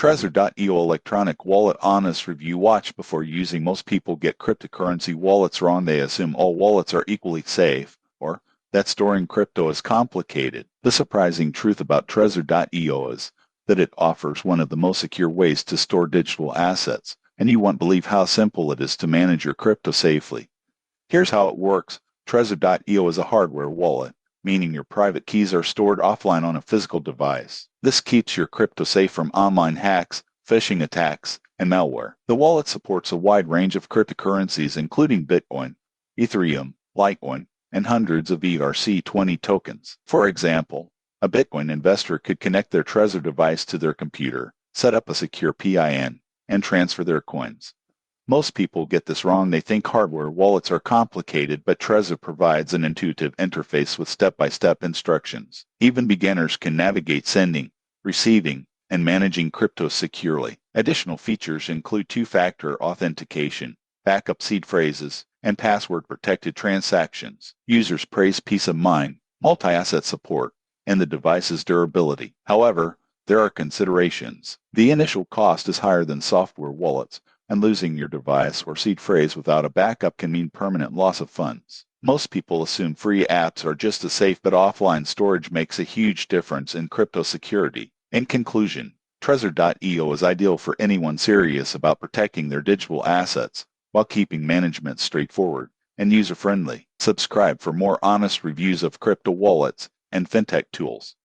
Trezor.io electronic wallet honest review. Watch before using. Most people get cryptocurrency wallets wrong. They assume all wallets are equally safe, or that storing crypto is complicated. The surprising truth about Trezor.io is that it offers one of the most secure ways to store digital assets, and you won't believe how simple it is to manage your crypto safely. Here's how it works. Trezor.io is a hardware wallet, meaning your private keys are stored offline on a physical device. This keeps your crypto safe from online hacks, phishing attacks, and malware. The wallet supports a wide range of cryptocurrencies, including Bitcoin, Ethereum, Litecoin, and hundreds of ERC20 tokens. For example, a Bitcoin investor could connect their Trezor device to their computer, set up a secure PIN, and transfer their coins. Most people get this wrong. They think hardware wallets are complicated, but Trezor provides an intuitive interface with step-by-step instructions. Even beginners can navigate sending, receiving, and managing crypto securely. Additional features include two-factor authentication, backup seed phrases, and password-protected transactions. Users praise peace of mind, multi-asset support, and the device's durability. However, there are considerations. The initial cost is higher than software wallets, and losing your device or seed phrase without a backup can mean permanent loss of funds. Most people assume free apps are just as safe, but offline storage makes a huge difference in crypto security. In conclusion, Trezor.io is ideal for anyone serious about protecting their digital assets while keeping management straightforward and user-friendly. Subscribe for more honest reviews of crypto wallets and fintech tools.